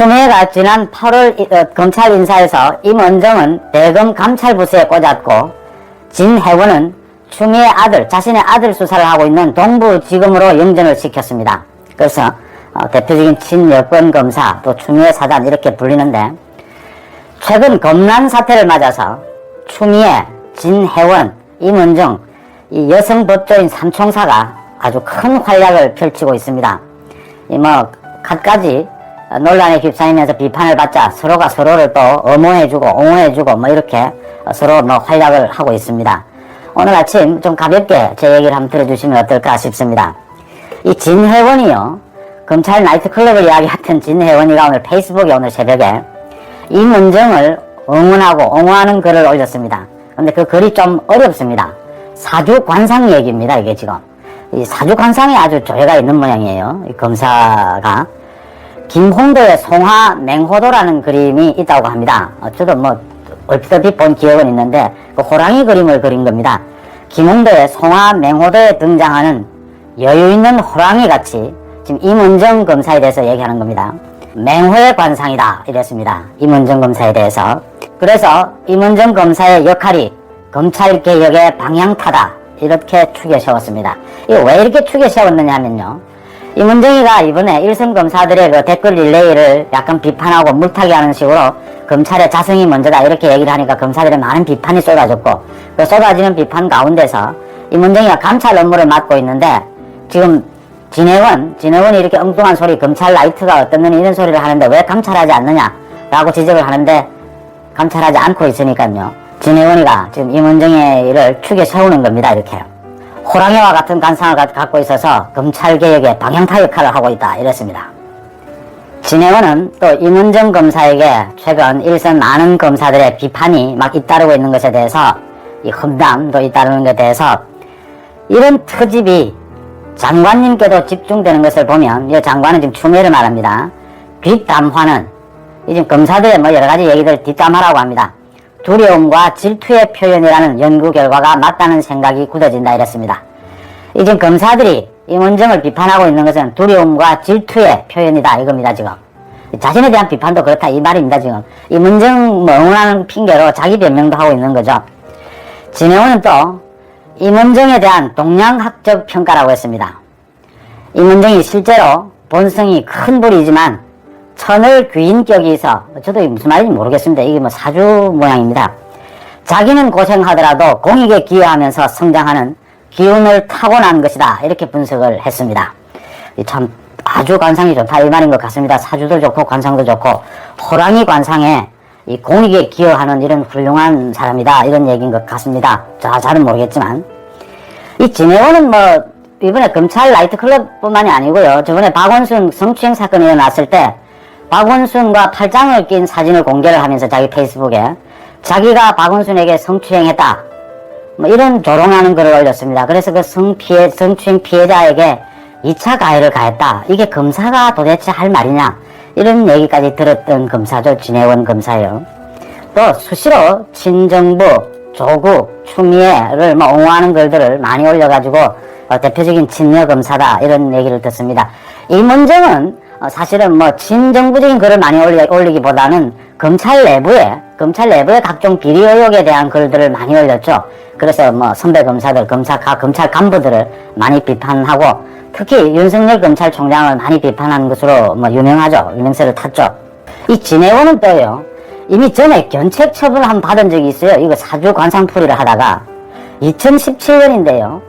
추미애가 지난 8월 검찰 인사에서 임은정은 대검 감찰부서에 꽂았고 진혜원은 추미애 아들, 자신의 아들 수사를 하고 있는 동부지검으로 영전을 시켰습니다. 그래서 대표적인 친여권 검사, 또 추미애 사단 이렇게 불리는데, 최근 검난 사태를 맞아서 추미애, 진혜원, 임은정 이 여성 법조인 삼총사가 아주 큰 활약을 펼치고 있습니다. 갖가지 논란에 휩싸이면서 비판을 받자 서로가 서로를 또 엄호해주고 옹호해주고 이렇게 서로 활약을 하고 있습니다. 오늘 아침 좀 가볍게 제 얘기를 한번 들어주시면 어떨까 싶습니다. 이 진혜원이요, 검찰 나이트클럽을 이야기했던 진혜원이가 오늘 페이스북에 오늘 새벽에 임은정을 응원하고 옹호하는 글을 올렸습니다. 근데 그 글이 좀 어렵습니다. 사주관상 얘기입니다. 이게 지금 이 사주관상에 아주 조예가 있는 모양이에요. 이 검사가 김홍도의 송화 맹호도라는 그림이 있다고 합니다. 저도 얼핏 본 기억은 있는데 그 호랑이 그림을 그린 겁니다. 김홍도의 송화 맹호도에 등장하는 여유있는 호랑이같이 지금 임은정 검사에 대해서 얘기하는 겁니다. 맹호의 관상이다 이랬습니다. 임은정 검사에 대해서. 그래서 임은정 검사의 역할이 검찰개혁의 방향타다 이렇게 추겨 세웠습니다. 이거 왜 이렇게 추겨 세웠느냐 하면요, 임은정이가 이번에 일선 검사들의 그 댓글 릴레이를 약간 비판하고 물타기 하는 식으로 검찰의 자성이 먼저다 이렇게 얘기를 하니까 검사들의 많은 비판이 쏟아졌고, 그 쏟아지는 비판 가운데서 임은정이가 감찰 업무를 맡고 있는데 지금 진혜원이 이렇게 엉뚱한 소리, 검찰 라이트가 어떻느니 이런 소리를 하는데 왜 감찰하지 않느냐 라고 지적을 하는데, 감찰하지 않고 있으니까요, 진혜원이가 지금 임은정의 일을 축에 세우는 겁니다. 이렇게 호랑이와 같은 관상을 갖고 있어서 검찰개혁의 방향타 역할을 하고 있다 이랬습니다. 진혜원은 또 임은정 검사에게 최근 일선 많은 검사들의 비판이 막 잇따르고 있는 것에 대해서, 이 험담도 잇따르는 것에 대해서 이런 트집이 장관님께도 집중되는 것을 보면, 이 장관은 지금 추미애를 말합니다. 뒷담화는 지금 검사들의 여러 가지 얘기들 뒷담화라고 합니다. 두려움과 질투의 표현이라는 연구 결과가 맞다는 생각이 굳어진다 이랬습니다. 지금 검사들이 임은정을 비판하고 있는 것은 두려움과 질투의 표현이다 이겁니다. 지금 자신에 대한 비판도 그렇다 이 말입니다. 지금 임은정 응원하는 핑계로 자기 변명도 하고 있는 거죠. 진혜원은 또 임은정에 대한 동양학적 평가라고 했습니다. 임은정이 실제로 본성이 큰 불이지만 천을 귀인격이 있어, 저도 무슨 말인지 모르겠습니다. 이게 사주 모양입니다. 자기는 고생하더라도 공익에 기여하면서 성장하는 기운을 타고난 것이다 이렇게 분석을 했습니다. 참 아주 관상이 좋다 이 말인 것 같습니다. 사주도 좋고 관상도 좋고 호랑이 관상에 이 공익에 기여하는 이런 훌륭한 사람이다 이런 얘기인 것 같습니다. 잘은 모르겠지만, 이 진혜원은 이번에 검찰 나이트클럽뿐만이 아니고요, 저번에 박원순 성추행 사건이 일어났을 때 박원순과 팔짱을 낀 사진을 공개를 하면서 자기 페이스북에 자기가 박원순에게 성추행했다 이런 조롱하는 글을 올렸습니다. 그래서 그 성추행 피해자에게 2차 가해를 가했다, 이게 검사가 도대체 할 말이냐 이런 얘기까지 들었던 검사죠. 진혜원 검사예요. 또 수시로 친정부, 조국, 추미애를 옹호하는 글들을 많이 올려가지고 대표적인 친여 검사다 이런 얘기를 듣습니다. 임은정은 사실은 친정부적인 글을 많이 올리기보다는 검찰 내부의 각종 비리 의혹에 대한 글들을 많이 올렸죠. 그래서 선배 검사들, 검찰 간부들을 많이 비판하고, 특히 윤석열 검찰총장을 많이 비판한 것으로 유명하죠. 유명세를 탔죠. 이 진혜원은 또요, 이미 전에 견책 처분을 한번 받은 적이 있어요. 이거 사주 관상풀이를 하다가 2017년인데요.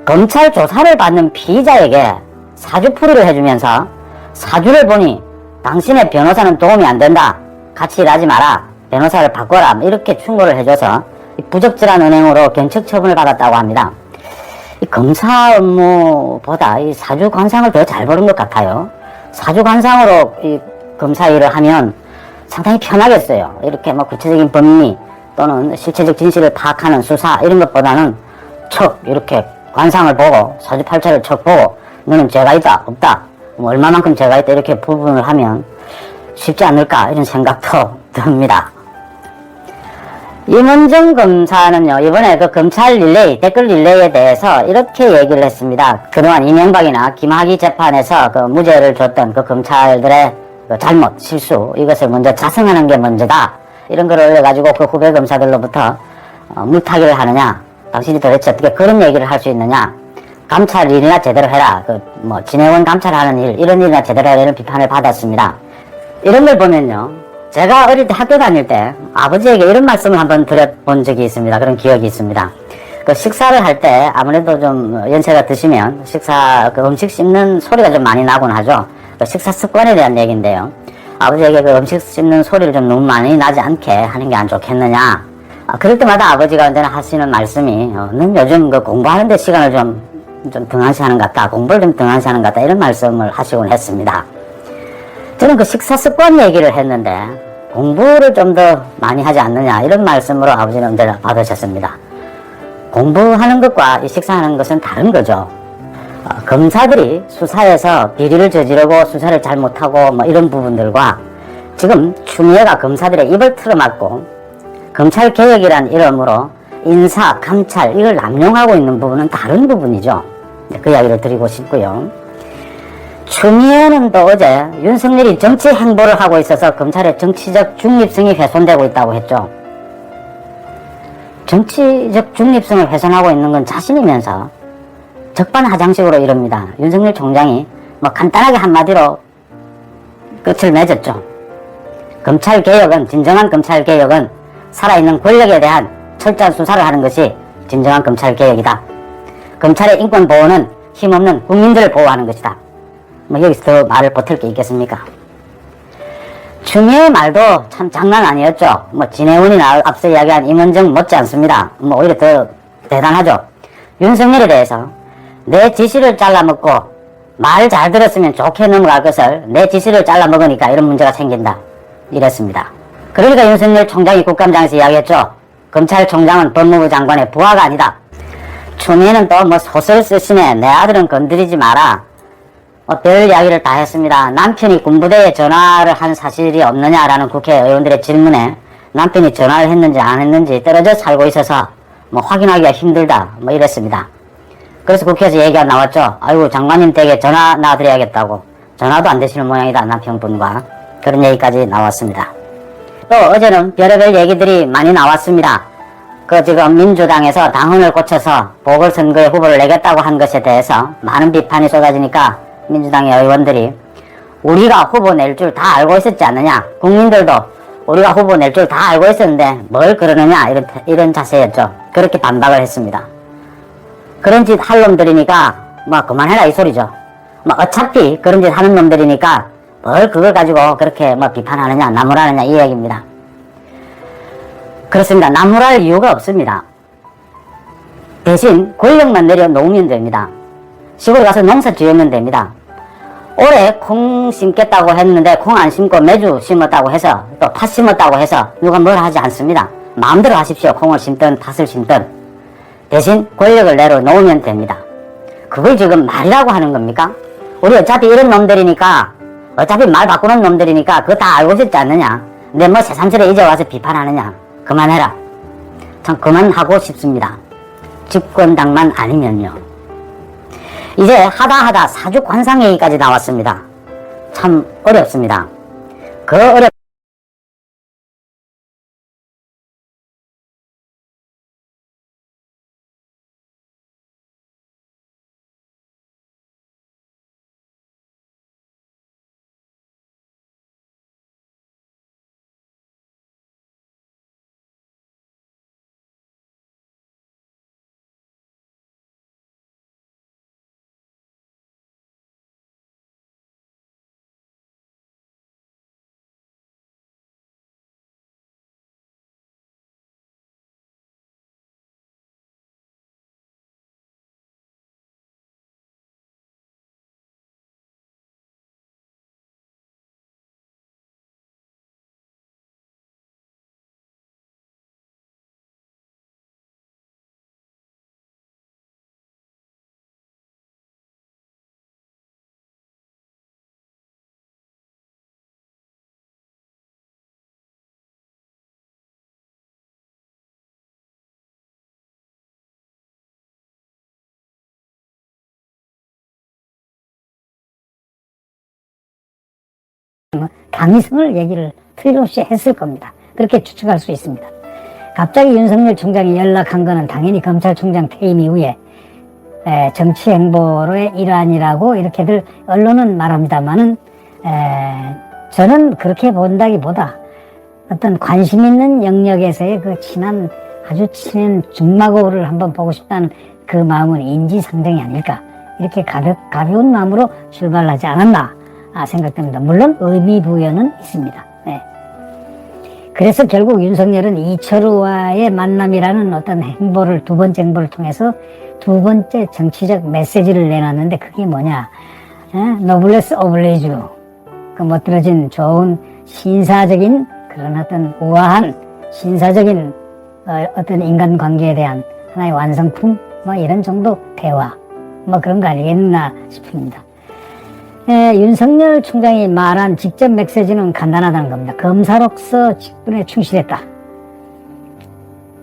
검찰 조사를 받는 피의자에게 사주풀이를 해주면서 사주를 보니 당신의 변호사는 도움이 안 된다, 같이 일하지 마라, 변호사를 바꿔라 이렇게 충고를 해줘서 부적절한 은행으로 견책 처분을 받았다고 합니다. 이 검사 업무보다 이 사주 관상을 더 잘 보는 것 같아요. 사주 관상으로 이 검사 일을 하면 상당히 편하겠어요. 이렇게 구체적인 법리 또는 실체적 진실을 파악하는 수사 이런 것보다는 이렇게 관상을 보고 사주팔자를 보고 너는 죄가 있다 없다, 얼마만큼 죄가 있다 이렇게 부분을 하면 쉽지 않을까 이런 생각도 듭니다. 임은정 검사는요, 이번에 그 검찰 릴레이, 댓글 릴레이에 대해서 이렇게 얘기를 했습니다. 그동안 이명박이나 김학의 재판에서 그 무죄를 줬던 그 검찰들의 그 잘못, 실수, 이것을 먼저 자성하는 게 먼저다. 이런 걸 올려가지고 그 후배 검사들로부터 물타기를 하느냐, 당신이 도대체 어떻게 그런 얘기를 할 수 있느냐, 감찰 일이나 제대로 해라, 진해원 감찰하는 일, 이런 일이나 제대로 해라, 이런 비판을 받았습니다. 이런 걸 보면요, 제가 어릴 때 학교 다닐 때 아버지에게 이런 말씀을 한번 드려본 적이 있습니다. 그런 기억이 있습니다. 그 식사를 할 때 아무래도 좀 연세가 드시면 음식 씹는 소리가 좀 많이 나곤 하죠. 그 식사 습관에 대한 얘기인데요. 아버지에게 그 음식 씹는 소리를 좀 너무 많이 나지 않게 하는 게 안 좋겠느냐. 그럴 때마다 아버지가 언제나 하시는 말씀이, 넌 요즘 그 공부하는데 시간을 좀 등한시하는 것 같다. 공부를 좀 등한시하는 것 같다. 이런 말씀을 하시곤 했습니다. 저는 그 식사 습관 얘기를 했는데, 공부를 좀 더 많이 하지 않느냐. 이런 말씀으로 아버지는 언제나 받으셨습니다. 공부하는 것과 이 식사하는 것은 다른 거죠. 검사들이 수사에서 비리를 저지르고 수사를 잘못하고 이런 부분들과 지금 추미애가 검사들의 입을 틀어막고 검찰개혁이란 이름으로 인사, 감찰 이걸 남용하고 있는 부분은 다른 부분이죠. 그 이야기를 드리고 싶고요. 추미애는 또 어제 윤석열이 정치 행보를 하고 있어서 검찰의 정치적 중립성이 훼손되고 있다고 했죠. 정치적 중립성을 훼손하고 있는 건 자신이면서 적반하장식으로 이럽니다. 윤석열 총장이 간단하게 한마디로 끝을 맺었죠. 검찰개혁은, 진정한 검찰개혁은 살아있는 권력에 대한 철저한 수사를 하는 것이 진정한 검찰개혁이다. 검찰의 인권보호는 힘없는 국민들을 보호하는 것이다. 여기서 더 말을 보탤 게 있겠습니까? 추미애의 말도 참 장난 아니었죠. 진해원이나 앞서 이야기한 임원정 못지 않습니다. 오히려 더 대단하죠. 윤석열에 대해서 내 지시를 잘라먹고 말 잘 들었으면 좋게 넘어갈 것을 내 지시를 잘라먹으니까 이런 문제가 생긴다. 이랬습니다. 그러니까 윤석열 총장이 국감장에서 이야기했죠. 검찰총장은 법무부 장관의 부하가 아니다. 추미애는 또 소설 쓰시네. 내 아들은 건드리지 마라. 별 이야기를 다 했습니다. 남편이 군부대에 전화를 한 사실이 없느냐라는 국회의원들의 질문에 남편이 전화를 했는지 안 했는지 떨어져 살고 있어서 확인하기가 힘들다. 이랬습니다. 그래서 국회에서 얘기가 나왔죠. 아이고 장관님 댁에 전화 놔드려야겠다고. 전화도 안 되시는 모양이다. 남편분과. 그런 얘기까지 나왔습니다. 또 어제는 별의별 얘기들이 많이 나왔습니다. 지금 민주당에서 당헌을 고쳐서 보궐선거에 후보를 내겠다고 한 것에 대해서 많은 비판이 쏟아지니까 민주당의 의원들이 우리가 후보 낼 줄 다 알고 있었지 않느냐. 국민들도 우리가 후보 낼 줄 다 알고 있었는데 뭘 그러느냐. 이런 자세였죠. 그렇게 반박을 했습니다. 그런 짓 할 놈들이니까 그만해라 이 소리죠. 어차피 그런 짓 하는 놈들이니까 뭘 그걸 가지고 그렇게 비판하느냐 나무라느냐 이 얘기입니다. 그렇습니다. 나무랄 이유가 없습니다. 대신 권력만 내려놓으면 됩니다. 시골에 가서 농사 지으면 됩니다. 올해 콩 심겠다고 했는데 콩 안 심고 매주 심었다고 해서 또 팥 심었다고 해서 누가 뭘 하지 않습니다. 마음대로 하십시오. 콩을 심든 팥을 심든. 대신 권력을 내려놓으면 됩니다. 그걸 지금 말이라고 하는 겁니까? 우리 어차피 이런 놈들이니까 어차피 말 바꾸는 놈들이니까 그거 다 알고 있지 않느냐. 근데 새삼스레 이제 와서 비판하느냐. 그만해라. 참 그만하고 싶습니다. 집권당만 아니면요. 이제 하다 사주관상회의까지 나왔습니다. 참 어렵습니다. 당위성을 얘기를 틀림없이 했을 겁니다. 그렇게 추측할 수 있습니다. 갑자기 윤석열 총장이 연락한 거는 당연히 검찰총장 퇴임 이후에 정치 행보의 일환이라고 이렇게들 언론은 말합니다만은 저는 그렇게 본다기보다 어떤 관심 있는 영역에서의 그 아주 친한 중마고를 한번 보고 싶다는 그 마음은 인지상정이 아닐까, 이렇게 가벼운 마음으로 출발하지 않았나 생각됩니다. 물론 의미 부여는 있습니다. 네. 그래서 결국 윤석열은 이철우와의 만남이라는 어떤 행보를, 두 번째 행보를 통해서 두 번째 정치적 메시지를 내놨는데, 그게 뭐냐, 노블레스 오블리주, 그 멋들어진 좋은 신사적인 그런 어떤 우아한 신사적인 어떤 인간관계에 대한 하나의 완성품, 뭐 이런 정도 대화, 뭐 그런 거 아니겠나 싶습니다. 윤석열 총장이 말한 직접 메시지는 간단하다는 겁니다. 검사로서 직분에 충실했다.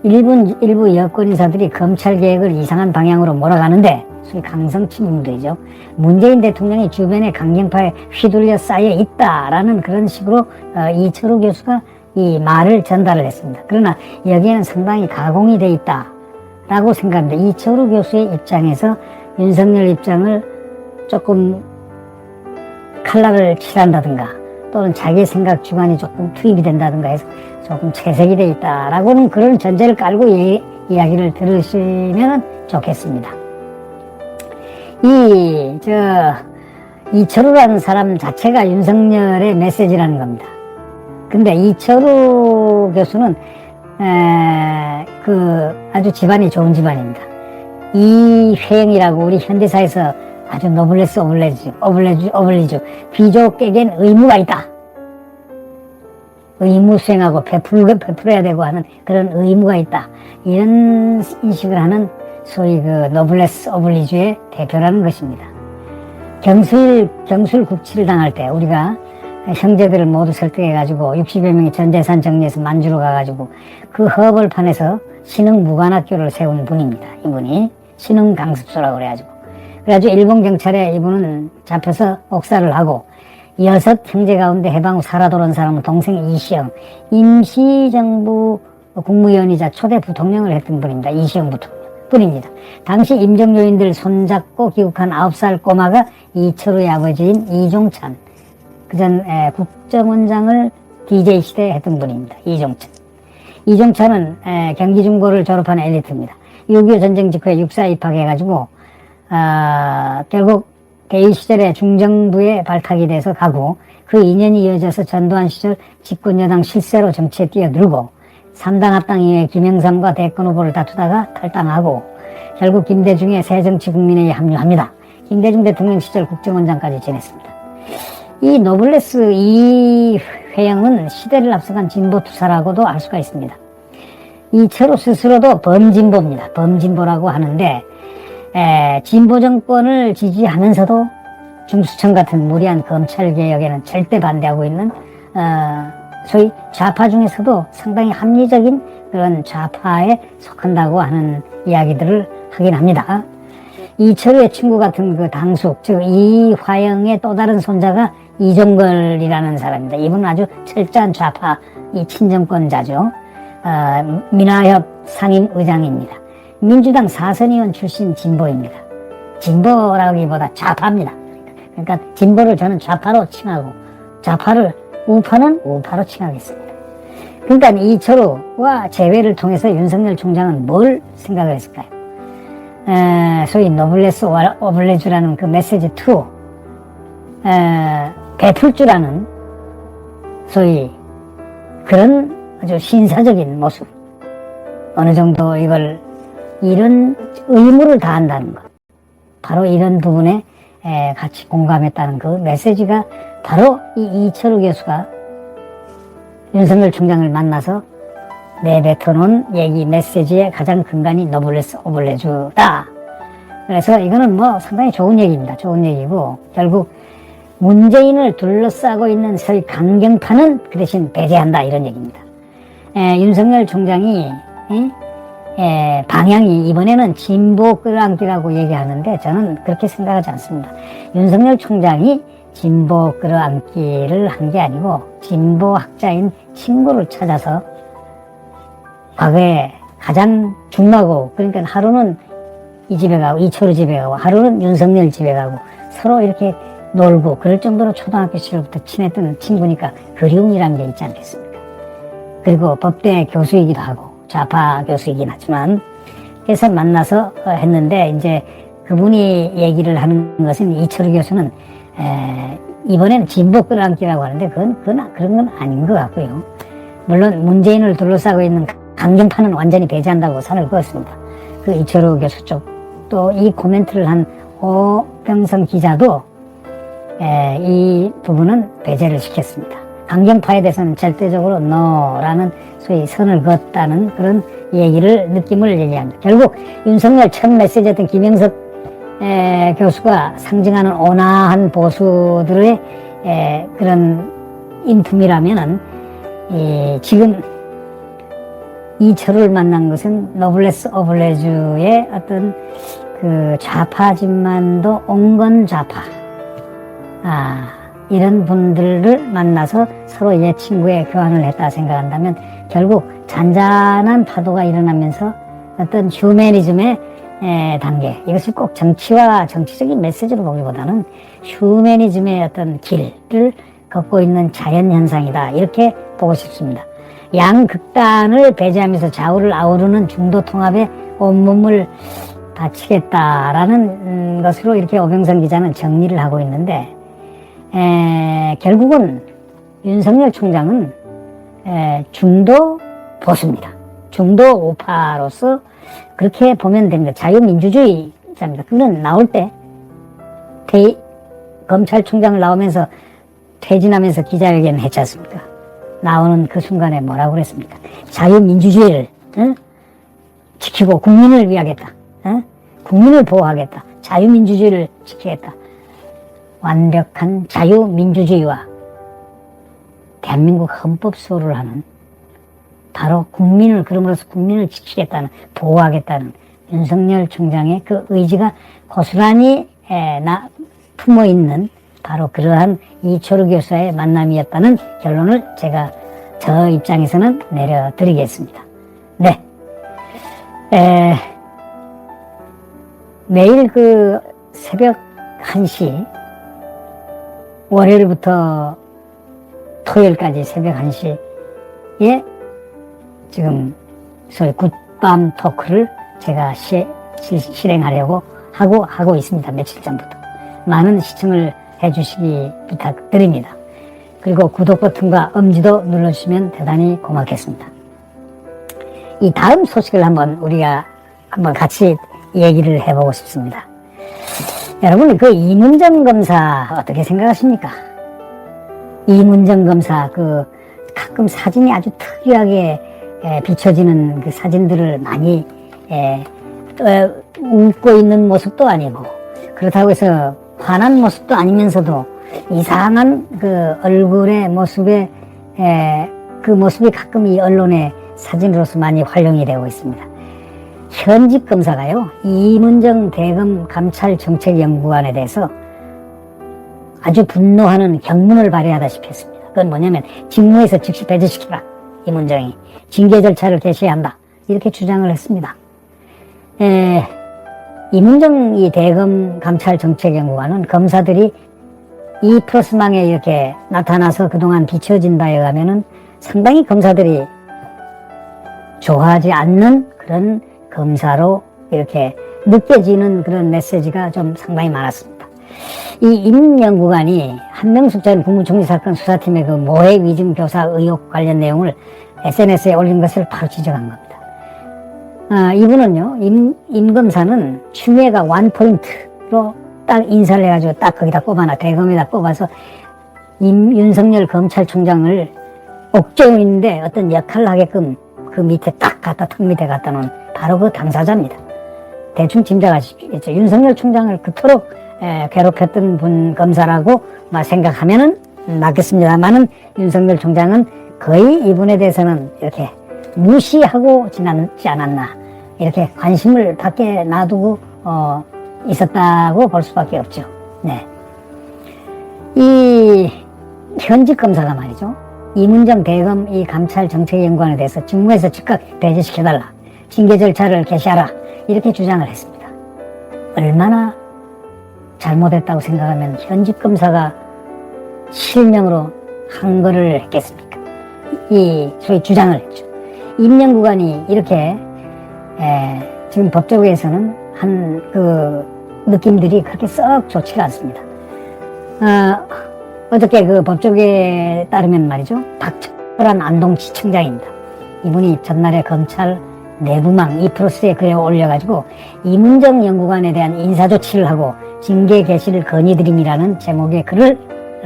일부 여권 인사들이 검찰 개혁을 이상한 방향으로 몰아가는데, 소위 강성친문들이죠. 문재인 대통령이 주변에 강경파에 휘둘려 쌓여 있다라는 그런 식으로 이철우 교수가 이 말을 전달을 했습니다. 그러나 여기에는 상당히 가공이 돼 있다라고 생각합니다. 이철우 교수의 입장에서 윤석열 입장을 조금 칼날을 칠한다든가, 또는 자기 생각 주관이 조금 투입이 된다든가 해서 조금 채색이 돼 있다라고는 그런 전제를 깔고 이야기를 들으시면 좋겠습니다. 이철우라는 사람 자체가 윤석열의 메시지라는 겁니다. 근데 이철우 교수는 아주 집안이 좋은 집안입니다. 이회영이라고 우리 현대사에서 아주 노블레스 오블리주, 귀족에겐 의무가 있다. 의무 수행하고 베풀어야 되고 하는 그런 의무가 있다. 이런 인식을 하는 소위 그 노블레스 오블리주의 대표라는 것입니다. 경술 국치를 당할 때 우리가 형제들을 모두 설득해가지고 60여 명이 전 재산 정리해서 만주로 가가지고 그 허벌판에서 신흥무관학교를 세운 분입니다. 이분이 신흥강습소라고 그래가지고 일본 경찰에 이분은 잡혀서 옥살을 하고 6 형제 가운데 해방 후 살아 돌아온 사람은 동생 이시영, 임시정부 국무위원이자 초대 부통령을 했던 분입니다. 이시영 부통령뿐입니다. 당시 임정요인들 손잡고 귀국한 9살 꼬마가 이철우의 아버지인 이종찬, 그전 국정원장을 DJ 시대에 했던 분입니다. 이종찬은 경기중고를 졸업한 엘리트입니다. 6.25 전쟁 직후에 육사 입학해가지고 결국 대일 시절에 중정부에 발탁이 돼서 가고, 그 인연이 이어져서 전두환 시절 집권여당 실세로 정치에 뛰어들고 3당 합당 이후에 김영삼과 대권 후보를 다투다가 탈당하고 결국 김대중의 새정치국민회의에 합류합니다. 김대중 대통령 시절 국정원장까지 지냈습니다. 이 노블레스 이회영은 시대를 앞서간 진보투사라고도 알 수가 있습니다. 이철우 스스로도 범진보입니다. 범진보라고 하는데 진보 정권을 지지하면서도 중수청 같은 무리한 검찰개혁에는 절대 반대하고 있는 소위 좌파 중에서도 상당히 합리적인 그런 좌파에 속한다고 하는 이야기들을 하긴 합니다. 이철우의 친구 같은 그 당숙, 즉 이화영의 또 다른 손자가 이종걸이라는 사람입니다. 이분은 아주 철저한 좌파 이 친정권자죠. 민화협 상임의장입니다. 민주당 사선 의원 출신 진보입니다. 진보라기보다 좌파입니다. 그러니까 진보를 저는 좌파로 칭하고 우파는 우파로 칭하겠습니다. 그러니까 이철우와 재회를 통해서 윤석열 총장은 뭘 생각을 했을까요? 소위 노블레스 오블레주라는 그 메시지 2, 베풀 줄 아는 소위 그런 아주 신사적인 모습, 어느 정도 이런 의무를 다한다는 것, 바로 이런 부분에 같이 공감했다는 그 메시지가 바로 이 이철우 교수가 윤석열 총장을 만나서 내뱉어놓은 얘기 메시지의 가장 근간이 노블레스 오블레주다. 그래서 이거는 뭐 상당히 좋은 얘기입니다. 좋은 얘기고, 결국 문재인을 둘러싸고 있는 소위 강경파는 그 대신 배제한다, 이런 얘기입니다. 윤석열 총장이 방향이 이번에는 진보 끌어안기라고 얘기하는데 저는 그렇게 생각하지 않습니다. 윤석열 총장이 진보 끌어안기를 한 게 아니고 진보 학자인 친구를 찾아서 과거에 가장 중마고, 그러니까 하루는 이 집에 가고 이철우 집에 가고 하루는 윤석열 집에 가고 서로 이렇게 놀고 그럴 정도로 초등학교 시절부터 친했던 친구니까 그리움이라는 게 있지 않겠습니까? 그리고 법대 교수이기도 하고 좌파 교수이긴 하지만 그래서 만나서 했는데, 이제 그분이 얘기를 하는 것은 이철우 교수는 이번에는 진보 끌어안기라고 하는데 그건 그런 건 아닌 것 같고요. 물론 문재인을 둘러싸고 있는 강경파는 완전히 배제한다고 선을 그었습니다. 그 이철우 교수 쪽, 또 이 코멘트를 한 오병성 기자도 이 부분은 배제를 시켰습니다. 강경파에 대해서는 절대적으로 NO라는 소위 선을 그었다는 그런 느낌을 얘기합니다. 결국 윤석열 첫 메시지였던 김영석 교수가 상징하는 온화한 보수들의 그런 인품이라면은 지금 이철우를 만난 것은 노블레스 오블레주의 어떤 그 좌파지만도 온건 좌파, 이런 분들을 만나서 서로 이제 친구의 교환을 했다 생각한다면 결국 잔잔한 파도가 일어나면서 어떤 휴머니즘의 단계, 이것을 꼭 정치와 정치적인 메시지로 보기보다는 휴머니즘의 어떤 길을 걷고 있는 자연현상이다, 이렇게 보고 싶습니다. 양극단을 배제하면서 좌우를 아우르는 중도 통합에 온몸을 바치겠다라는 것으로 이렇게 오병선 기자는 정리를 하고 있는데, 결국은 윤석열 총장은 중도 보수입니다. 중도 우파로서 그렇게 보면 됩니다. 자유민주주의자입니다. 그는 나올 때 검찰총장을 나오면서 퇴진하면서 기자회견을 했지 않습니까? 나오는 그 순간에 뭐라고 그랬습니까? 자유민주주의를 지키고 국민을 위하겠다. 국민을 보호하겠다. 자유민주주의를 지키겠다. 완벽한 자유민주주의와 대한민국 헌법 수호를 하는, 바로 국민을, 그럼으로써 국민을 지키겠다는, 보호하겠다는 윤석열 총장의 그 의지가 고스란히 품어있는 바로 그러한 이철우 교수와의 만남이었다는 결론을 제가 저 입장에서는 내려드리겠습니다. 네. 매일 그 새벽 1시, 월요일부터 토요일까지 새벽 1시에 지금 소위 굿밤 토크를 제가 실행하려고 하고 있습니다. 며칠 전부터. 많은 시청을 해주시기 부탁드립니다. 그리고 구독 버튼과 엄지도 눌러주시면 대단히 고맙겠습니다. 이 다음 소식을 우리가 한번 같이 얘기를 해보고 싶습니다. 여러분, 그 이문정 검사 어떻게 생각하십니까? 이문정 검사, 가끔 사진이 아주 특이하게 비춰지는 그 사진들을 많이 웃고 있는 모습도 아니고, 그렇다고 해서 화난 모습도 아니면서도 이상한 그 얼굴의 모습에 그 모습이 가끔 이 언론의 사진으로서 많이 활용이 되고 있습니다. 현직 검사가요, 이문정 대검 감찰정책연구관에 대해서 아주 분노하는 경문을 발휘하다시피 했습니다. 그건 뭐냐면 직무에서 즉시 배제시켜라. 이문정이 징계 절차를 개시해야 한다. 이렇게 주장을 했습니다. 이문정 이 대검 감찰정책연구관은 검사들이 이 플러스망에 이렇게 나타나서 그동안 비춰진 바에 의하면은 상당히 검사들이 좋아하지 않는 그런 검사로 이렇게 느껴지는 그런 메시지가 좀 상당히 많았습니다. 이 임연구관이 한명숙 전 국무총리 사건 수사팀의 그 모해 위증 교사 의혹 관련 내용을 SNS에 올린 것을 바로 지적한 겁니다. 이분은요, 임 검사는 추미애가 원포인트로 딱 인사를 해가지고 딱 거기다 꼽아놔, 대검에다 꼽아서 윤석열 검찰총장을 옥죄인데 어떤 역할을 하게끔 그 밑에 딱 턱 밑에 갖다 놓은 바로 그 당사자입니다. 대충 짐작하시겠죠. 윤석열 총장을 그토록 괴롭혔던 검사라고 생각하면은 맞겠습니다만은 윤석열 총장은 거의 이분에 대해서는 이렇게 무시하고 지나지 않았나, 이렇게 관심을 밖에 놔두고 있었다고 볼 수밖에 없죠. 네. 이 현직 검사가 말이죠. 이문정 대검 이 감찰 정책연구원에 대해서 직무에서 즉각 배제시켜달라. 징계 절차를 개시하라. 이렇게 주장을 했습니다. 얼마나 잘못했다고 생각하면 현직 검사가 실명으로 한 거를 했겠습니까? 이 소위 주장을 했죠. 임명구간이 이렇게 지금 법조계에서는 한 그 느낌들이 그렇게 썩 좋지가 않습니다. 어저께 그 법조계에 따르면 말이죠. 박철환 안동지청장입니다. 이분이 전날에 검찰 내부망 이 프로스에 글에 올려가지고 이문정 연구관에 대한 인사조치를 하고 징계 개시를 건의드림이라는 제목의 글을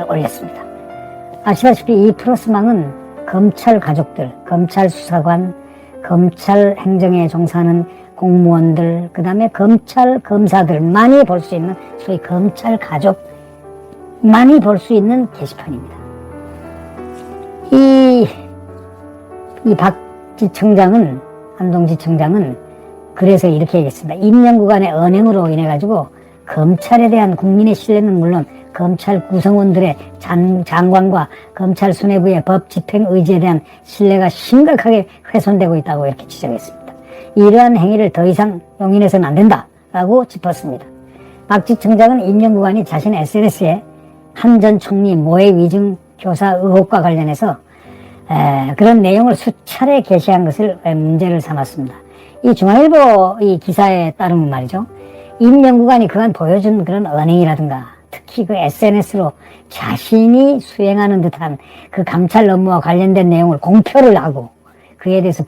올렸습니다. 아시다시피 이 프로스망은 검찰 가족들, 검찰 수사관, 검찰 행정에 종사하는 공무원들, 그 다음에 검찰 검사들만이 볼 수 있는 소위 검찰 가족만이 볼 수 있는 게시판입니다. 이 박지청장은, 안동지청장은 그래서 이렇게 얘기했습니다. 임명구간의 언행으로 인해가지고 검찰에 대한 국민의 신뢰는 물론 검찰 구성원들의 장관과 검찰 수뇌부의 법 집행 의지에 대한 신뢰가 심각하게 훼손되고 있다고 이렇게 지적했습니다. 이러한 행위를 더 이상 용인해서는 안 된다라고 짚었습니다. 박 지청장은 임명구간이 자신의 SNS에 한 전 총리 모해 위증 교사 의혹과 관련해서 그런 내용을 수차례 게시한 것을 문제를 삼았습니다. 이 중앙일보 이 기사에 따르면 말이죠. 임명구간이 그간 보여준 그런 언행이라든가 특히 그 SNS로 자신이 수행하는 듯한 그 감찰 업무와 관련된 내용을 공표를 하고 그에 대해서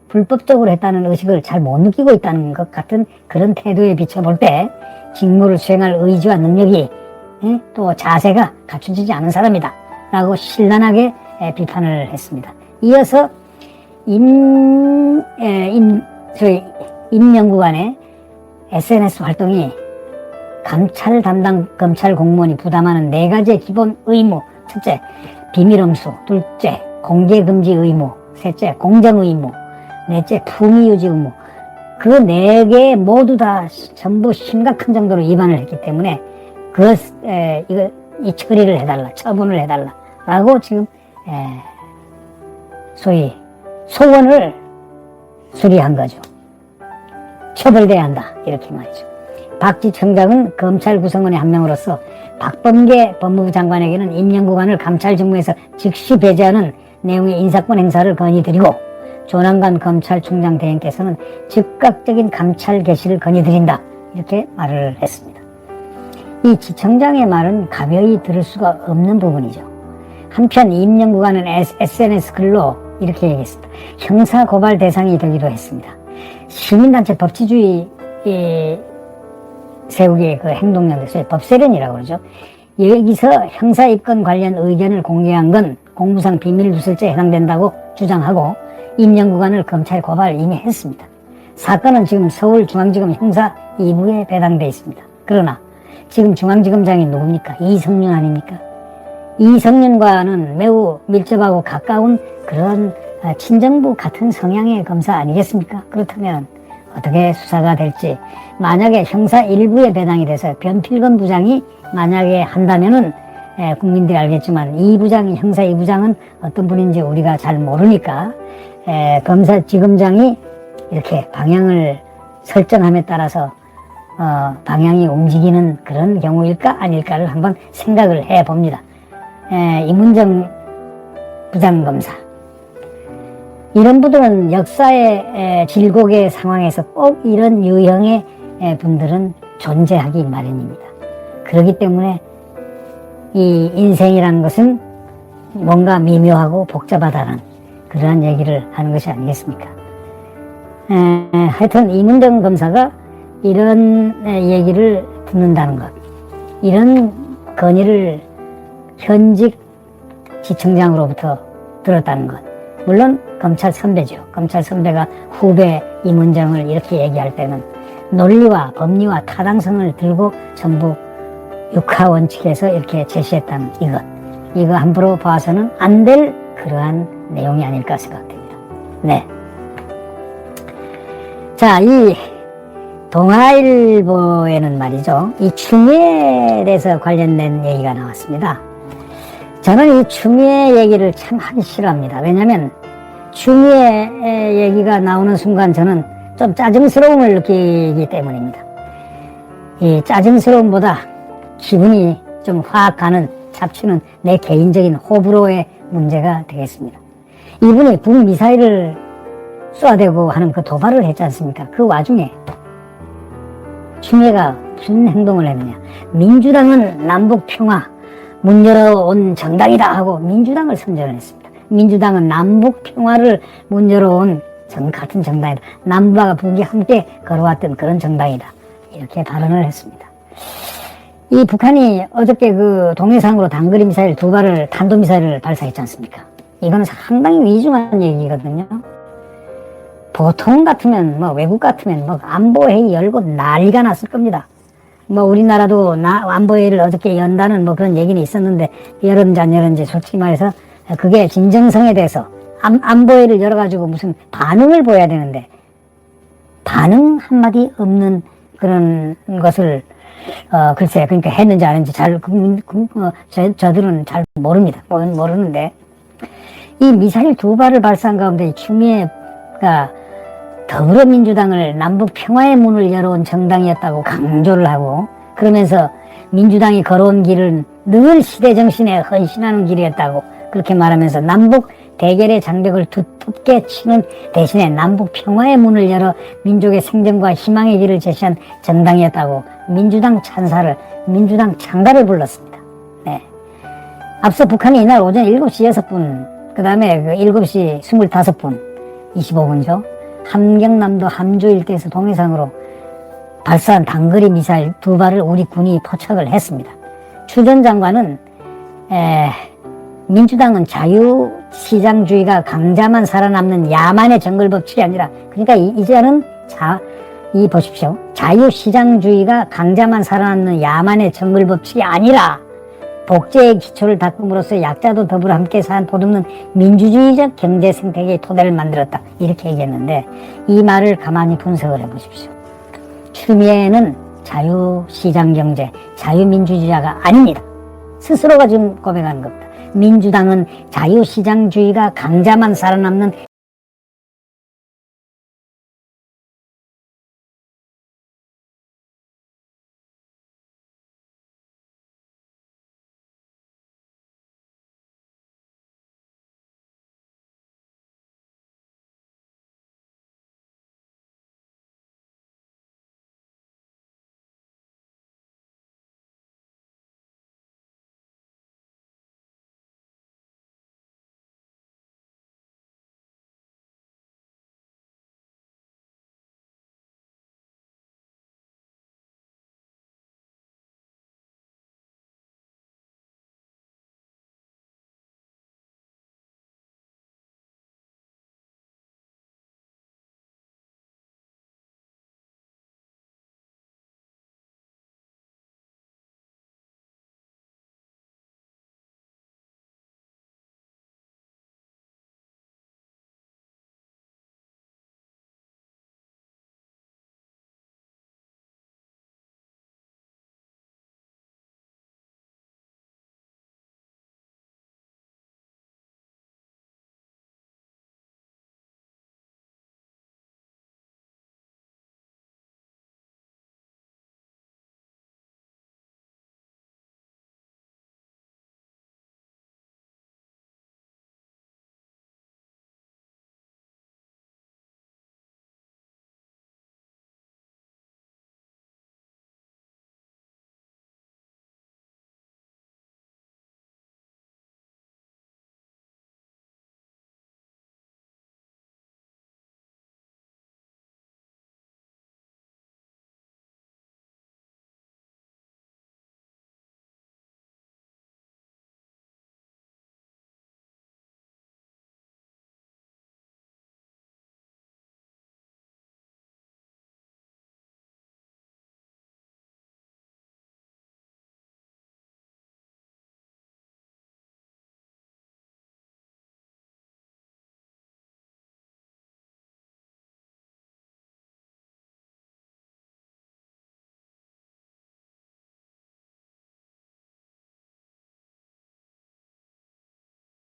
불법적으로 했다는 의식을 잘 못 느끼고 있다는 것 같은 그런 태도에 비춰볼 때 직무를 수행할 의지와 능력이 또 자세가 갖춰지지 않은 사람이다 라고 신랄하게 비판을 했습니다. 이어서 임명구간의 SNS 활동이 감찰 담당 검찰 공무원이 부담하는 4가지의 기본 의무. 첫째, 비밀엄수. 둘째, 공개금지 의무. 셋째, 공정 의무. 넷째, 품위유지 의무. 그 4개 모두 다 전부 심각한 정도로 위반을 했기 때문에 이 처리를 해달라, 처분을 해달라 라고 지금 소위 소원을 수리한 거죠. 처벌돼야 한다 이렇게 말이죠. 박지청장은 검찰 구성원의 한 명으로서 박범계 법무부 장관에게는 임명구간을 감찰 직무에서 즉시 배제하는 내용의 인사권 행사를 건의드리고 조남관 검찰총장 대행께서는 즉각적인 감찰 개시를 건의드린다 이렇게 말을 했습니다. 이 지청장의 말은 가벼이 들을 수가 없는 부분이죠. 한편 임명구간은 SNS 글로 이렇게 얘기했습니다. 형사고발 대상이 되기도 했습니다. 시민단체 법치주의 세우기의 그 행동연대, 법세련이라고 그러죠. 여기서 형사입건 관련 의견을 공개한 건 공무상 비밀누설죄에 해당된다고 주장하고 임명구간을 검찰 고발 이미 했습니다. 사건은 지금 서울중앙지검 형사 2부에 배당돼 있습니다. 그러나 지금 중앙지검장이 누굽니까? 이성윤 아닙니까? 이성윤과는 매우 밀접하고 가까운 그런 친정부 같은 성향의 검사 아니겠습니까? 그렇다면 어떻게 수사가 될지, 만약에 형사 1부에 배당이 돼서 변필건 부장이 만약에 한다면은 국민들이 알겠지만 이 부장이, 형사 2부장은 어떤 분인지 우리가 잘 모르니까 검사지검장이 이렇게 방향을 설정함에 따라서 방향이 움직이는 그런 경우일까 아닐까를 한번 생각을 해봅니다. 이문정 부장검사, 이런 분들은 역사의 질곡의 상황에서 꼭 이런 유형의 분들은 존재하기 마련입니다. 그렇기 때문에 이 인생이라는 것은 뭔가 미묘하고 복잡하다는 그러한 얘기를 하는 것이 아니겠습니까? 하여튼 이문정 검사가 이런 얘기를 듣는다는 것, 이런 건의를 현직 지청장으로부터 들었다는 것, 물론 검찰 선배죠. 검찰 선배가 후배 이문정을 이렇게 얘기할 때는 논리와 법리와 타당성을 들고 전부 육하원칙에서 이렇게 제시했다는 이거 함부로 봐서는 안 될 그러한 내용이 아닐까 생각됩니다. 네. 자, 이 동아일보에는 말이죠, 이 추미애에 대해서 관련된 얘기가 나왔습니다. 저는 이 추미애 얘기를 참 하기 싫어합니다. 왜냐하면 추미애 얘기가 나오는 순간 저는 좀 짜증스러움을 느끼기 때문입니다. 이 짜증스러움보다 기분이 좀 확 가는 잡치는 내 개인적인 호불호의 문제가 되겠습니다. 이분이 북미사일을 쏘아대고 하는 그 도발을 했지 않습니까? 그 와중에 추미애가 무슨 행동을 했느냐. 민주당은 남북평화 문 열어온 정당이다 하고 민주당을 선전을 했습니다. 민주당은 남북평화를 문 열어온 같은 정당이다. 남북과 북이 함께 걸어왔던 그런 정당이다. 이렇게 발언을 했습니다. 이 북한이 어저께 그 동해상으로 단거리 미사일 2발을 탄도미사일을 발사했지 않습니까? 이거는 상당히 위중한 얘기거든요. 보통 같으면 외국 같으면 안보회의 열고 난리가 났을 겁니다. 우리나라도 안보회의를 어저께 연다는 그런 얘기는 있었는데 열었는지 안 열었는지 솔직히 말해서 그게 진정성에 대해서 안보회의를 열어가지고 무슨 반응을 보여야 되는데 반응 한마디 없는 그런 것을 글쎄 그러니까 했는지 안 했는지 저들은 잘 모릅니다. 모르는데 이 미사일 2발을 발사한 가운데 추미애가 더불어민주당을 남북 평화의 문을 열어온 정당이었다고 강조를 하고 그러면서 민주당이 걸어온 길은 늘 시대정신에 헌신하는 길이었다고 그렇게 말하면서 남북 대결의 장벽을 두텁게 치는 대신에 남북 평화의 문을 열어 민족의 생존과 희망의 길을 제시한 정당이었다고 민주당 창가를 불렀습니다. 네. 앞서 북한이 이날 오전 7시 6분, 그 다음에 7시 25분, 25분죠. 함경남도 함주 일대에서 동해상으로 발사한 단거리 미사일 2발을 우리 군이 포착을 했습니다. 추 전 장관은 민주당은 자유시장주의가 강자만 살아남는 야만의 정글 법칙이 아니라 그러니까 이제는 보십시오. 자유시장주의가 강자만 살아남는 야만의 정글 법칙이 아니라 복제의 기초를 닦음으로써 약자도 더불어 함께 사는 보듬는 민주주의적 경제 생태계의 토대를 만들었다. 이렇게 얘기했는데 이 말을 가만히 분석을 해보십시오. 추미애는 자유시장경제, 자유민주주의자가 아닙니다. 스스로가 지금 고백하는 겁니다. 민주당은 자유시장주의가 강자만 살아남는